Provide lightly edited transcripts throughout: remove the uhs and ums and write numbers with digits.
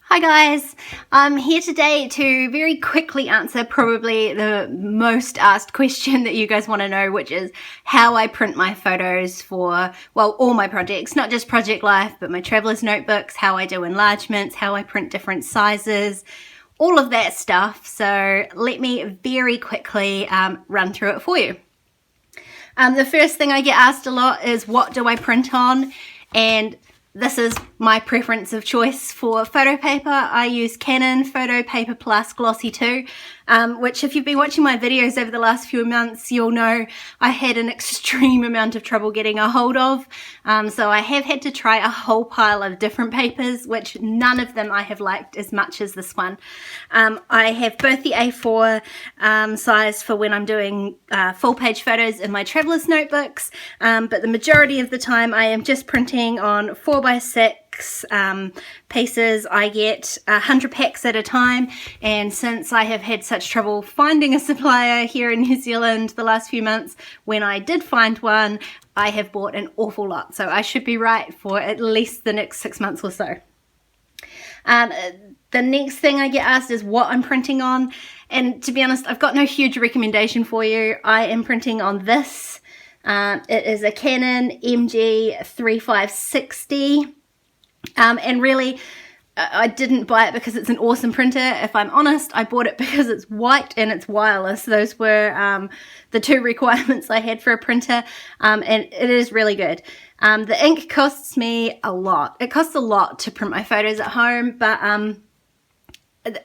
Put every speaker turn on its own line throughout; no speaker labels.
Hi guys, I'm here today to very quickly answer probably the most asked question that you guys want to know, which is how I print my photos for, well, all my projects, not just Project Life, but my traveler's notebooks, how I do enlargements, how I print different sizes, all of that stuff. So let me very quickly run through it for you. The first thing I get asked a lot is what do I print on? And this is my preference of choice for photo paper. I use Canon Photo Paper Plus Glossy 2, which if you've been watching my videos over the last few months, you'll know I had an extreme amount of trouble getting a hold of. So I have had to try a whole pile of different papers, which none of them I have liked as much as this one. I have both the A4 size for when I'm doing full page photos in my traveler's notebooks, but the majority of the time I am just printing on 4x6 pieces. I get 100 packs at a time, and since I have had such trouble finding a supplier here in New Zealand the last few months, when I did find one, I have bought an awful lot, so I should be right for at least the next 6 months or so. The next thing I get asked is what I'm printing on, and to be honest, I've got no huge recommendation for you. I am printing on this. It is a Canon MG3560. And really, I didn't buy it because it's an awesome printer. If I'm honest, I bought it because it's white and it's wireless. Those were the two requirements I had for a printer, and it is really good. The ink costs me a lot. It costs a lot to print my photos at home, but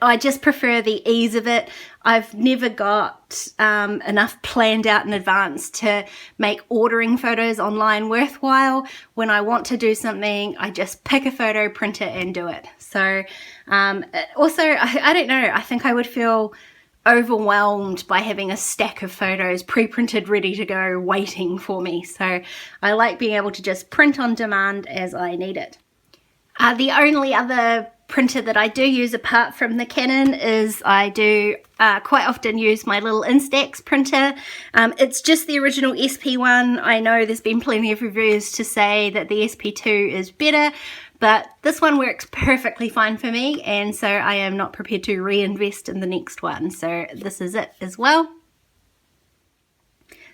I just prefer the ease of it. I've never got enough planned out in advance to make ordering photos online worthwhile. When I want to do something, I just pick a photo, print it, and do it. So also, I don't know, I think I would feel overwhelmed by having a stack of photos pre-printed ready to go waiting for me. So I like being able to just print on demand as I need it. The only other printer that I do use apart from the Canon is I do quite often use my little Instax printer. It's just the original SP1. I know there's been plenty of reviews to say that the SP2 is better, but this one works perfectly fine for me, and so I am not prepared to reinvest in the next one. So this is it as well.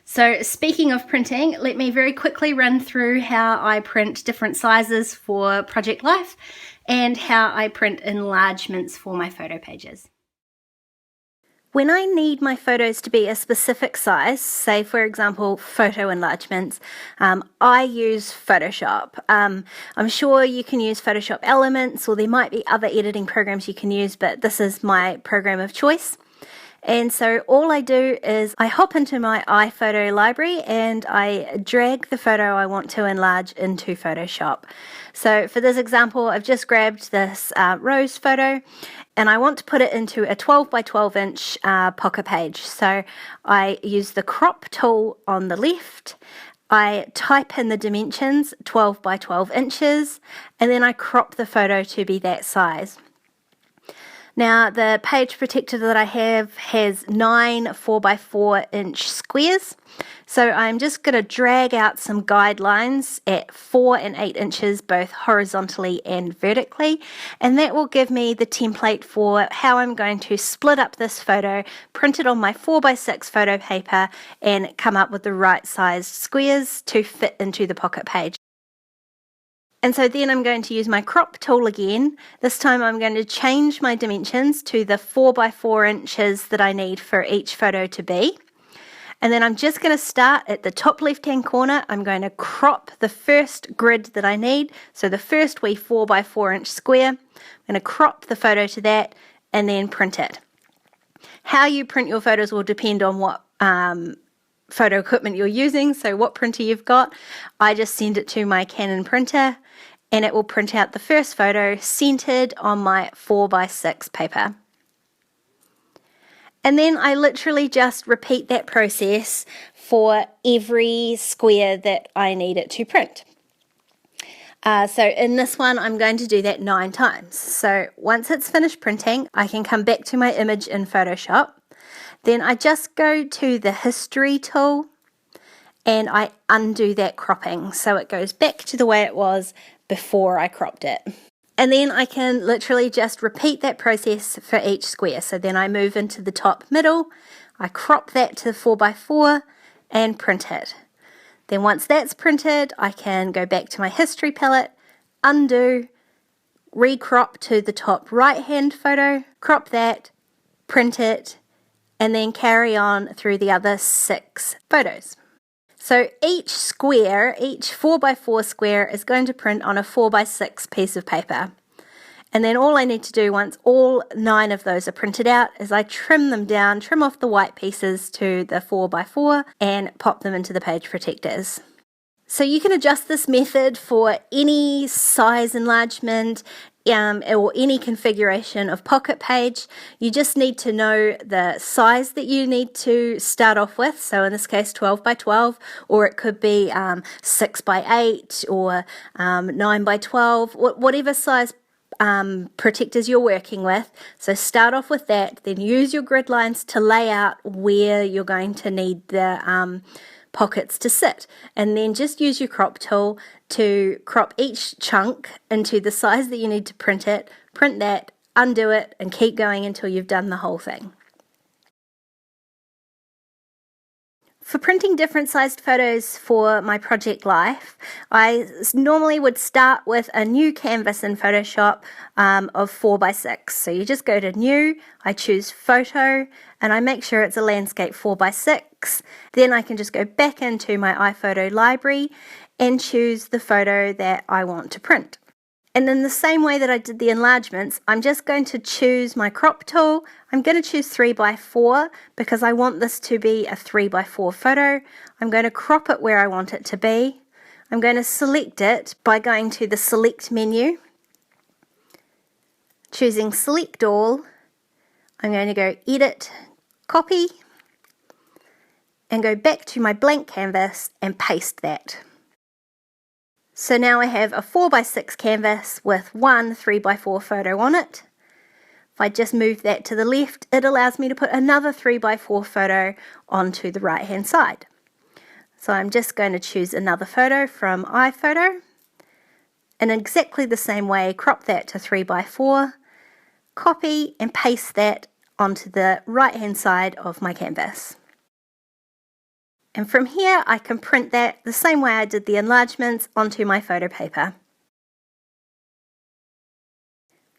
So speaking of printing, let me very quickly run through how I print different sizes for Project Life and how I print enlargements for my photo pages. When I need my photos to be a specific size, say for example photo enlargements, I use Photoshop. I'm sure you can use Photoshop Elements, or there might be other editing programs you can use, but this is my program of choice. And so all I do is I hop into my iPhoto library and I drag the photo I want to enlarge into Photoshop. So for this example, I've just grabbed this rose photo and I want to put it into a 12 by 12 inch pocket page. So I use the crop tool on the left. I type in the dimensions 12 by 12 inches, and then I crop the photo to be that size. Now the page protector that I have has 9 4 by 4 inch squares, so I'm just going to drag out some guidelines at 4 and 8 inches both horizontally and vertically, and that will give me the template for how I'm going to split up this photo, print it on my 4 by 6 photo paper, and come up with the right sized squares to fit into the pocket page. And so then I'm going to use my crop tool again. This time I'm going to change my dimensions to the 4 by 4 inches that I need for each photo to be. And then I'm just going to start at the top left-hand corner. I'm going to crop the first grid that I need. So the first wee 4 by 4 inch square. I'm going to crop the photo to that and then print it. How you print your photos will depend on what photo equipment you're using, so what printer you've got. I just send it to my Canon printer and it will print out the first photo centered on my 4 by 6 paper. And then I literally just repeat that process for every square that I need it to print. So in this one, I'm going to do that 9 times. So once it's finished printing, I can come back to my image in Photoshop. Then I just go to the history tool and I undo that cropping so it goes back to the way it was before I cropped it. And then I can literally just repeat that process for each square. So then I move into the top middle, I crop that to 4x4 and print it. Then once that's printed, I can go back to my history palette, undo, recrop to the top right hand photo, crop that, print it, and then carry on through the other 6 photos. So each square, each 4x4 square is going to print on a 4x6 piece of paper. And then all I need to do once all 9 of those are printed out is I trim them down, trim off the white pieces to the 4x4 and pop them into the page protectors. So you can adjust this method for any size enlargement or any configuration of pocket page. You just need to know the size that you need to start off with. So in this case 12x12, or it could be 6x8 or 9x12, whatever size protectors you're working with. So start off with that, then use your grid lines to lay out where you're going to need the pockets to sit, and then just use your crop tool to crop each chunk into the size that you need to print it, print that, undo it, and keep going until you've done the whole thing. For printing different sized photos for my project life, I normally would start with a new canvas in Photoshop of 4x6. So you just go to New, I choose Photo, and I make sure it's a landscape 4x6. Then I can just go back into my iPhoto library and choose the photo that I want to print. And in the same way that I did the enlargements, I'm just going to choose my crop tool. I'm going to choose 3x4 because I want this to be a 3x4 photo. I'm going to crop it where I want it to be. I'm going to select it by going to the Select menu, choosing Select All. I'm going to go Edit, Copy, and go back to my blank canvas and paste that. So now I have a 4x6 canvas with one 3x4 photo on it. If I just move that to the left, it allows me to put another 3x4 photo onto the right hand side. So I'm just going to choose another photo from iPhoto, and in exactly the same way crop that to 3x4, copy and paste that onto the right hand side of my canvas. And from here I can print that the same way I did the enlargements onto my photo paper.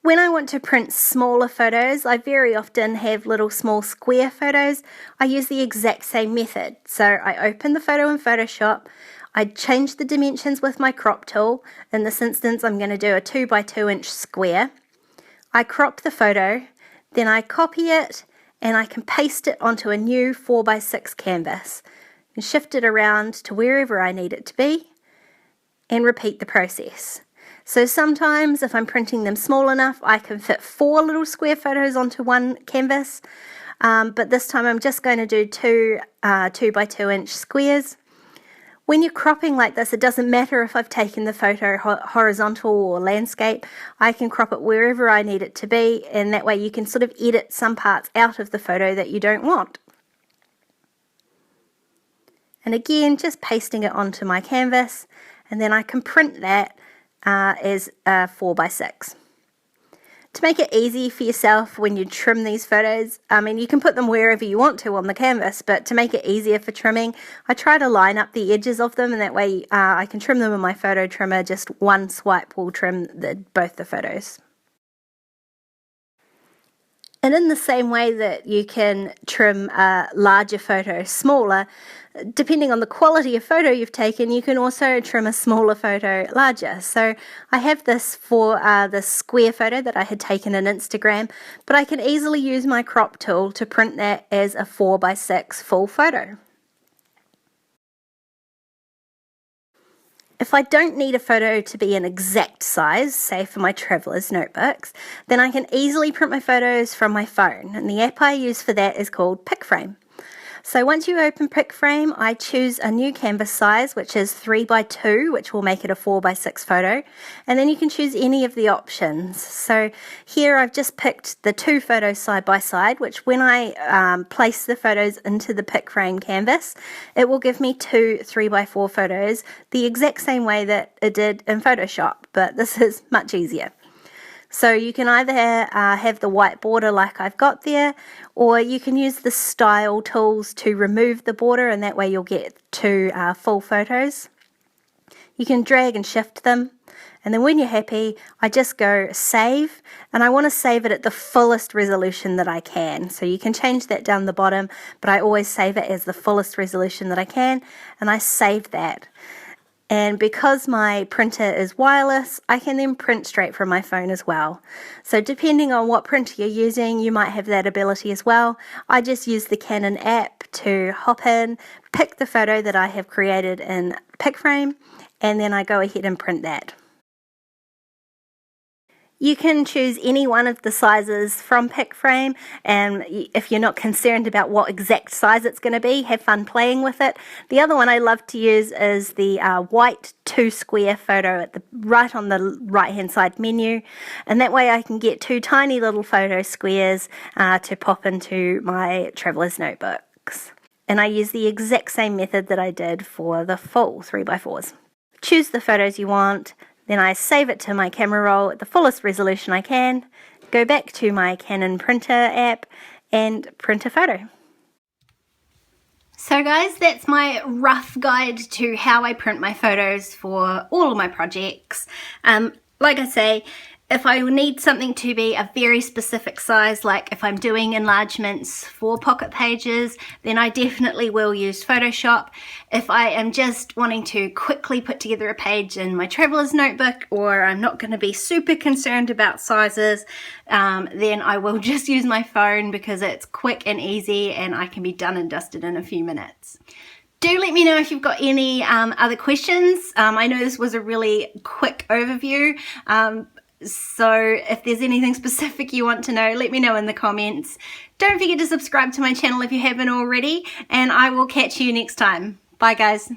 When I want to print smaller photos, I very often have little small square photos. I use the exact same method. So I open the photo in Photoshop, I change the dimensions with my crop tool. In this instance I'm going to do a 2x2 inch square. I crop the photo, then I copy it and I can paste it onto a new 4x6 canvas. And shift it around to wherever I need it to be and repeat the process. So sometimes if I'm printing them small enough, I can fit 4 little square photos onto one canvas, but this time I'm just going to do 2 2x2 inch squares. When you're cropping like this, it doesn't matter if I've taken the photo horizontal or landscape. I can crop it wherever I need it to be, and that way you can sort of edit some parts out of the photo that you don't want. And again, just pasting it onto my canvas, and then I can print that as a 4x6. To make it easy for yourself when you trim these photos, I mean, you can put them wherever you want to on the canvas, but to make it easier for trimming, I try to line up the edges of them, and that way I can trim them in my photo trimmer. Just one swipe will trim both the photos. And in the same way that you can trim a larger photo smaller, depending on the quality of photo you've taken, you can also trim a smaller photo larger. So I have this for the square photo that I had taken on Instagram, but I can easily use my crop tool to print that as a 4x6 full photo. If I don't need a photo to be an exact size, say for my traveller's notebooks, then I can easily print my photos from my phone, and the app I use for that is called PicFrame. So once you open PicFrame, I choose a new canvas size, which is 3x2, which will make it a 4x6 photo, and then you can choose any of the options. So here I've just picked the 2 photos side by side, which when I place the photos into the PicFrame canvas, it will give me 2 3x4 photos the exact same way that it did in Photoshop, but this is much easier. So you can either have the white border like I've got there, or you can use the style tools to remove the border, and that way you'll get two full photos. You can drag and shift them, and then when you're happy, I just go save, and I want to save it at the fullest resolution that I can. So you can change that down the bottom, but I always save it as the fullest resolution that I can, and I save that. And because my printer is wireless, I can then print straight from my phone as well. So depending on what printer you're using, you might have that ability as well. I just use the Canon app to hop in, pick the photo that I have created in PicFrame, and then I go ahead and print that. You can choose any one of the sizes from PicFrame, and if you're not concerned about what exact size it's going to be, have fun playing with it. The other one I love to use is the white 2-square photo at right on the right hand side menu, and that way I can get 2 tiny little photo squares to pop into my traveler's notebooks. And I use the exact same method that I did for the full 3x4s. Choose the photos you want. Then I save it to my camera roll at the fullest resolution I can, go back to my Canon printer app, and print a photo. So guys, that's my rough guide to how I print my photos for all of my projects. Like I say, if I need something to be a very specific size, like if I'm doing enlargements for pocket pages, then I definitely will use Photoshop. If I am just wanting to quickly put together a page in my traveler's notebook, or I'm not going to be super concerned about sizes, then I will just use my phone because it's quick and easy and I can be done and dusted in a few minutes. Do let me know if you've got any other questions. I know this was a really quick overview. So if there's anything specific you want to know, let me know in the comments. Don't forget to subscribe to my channel if you haven't already, and I will catch you next time. Bye guys.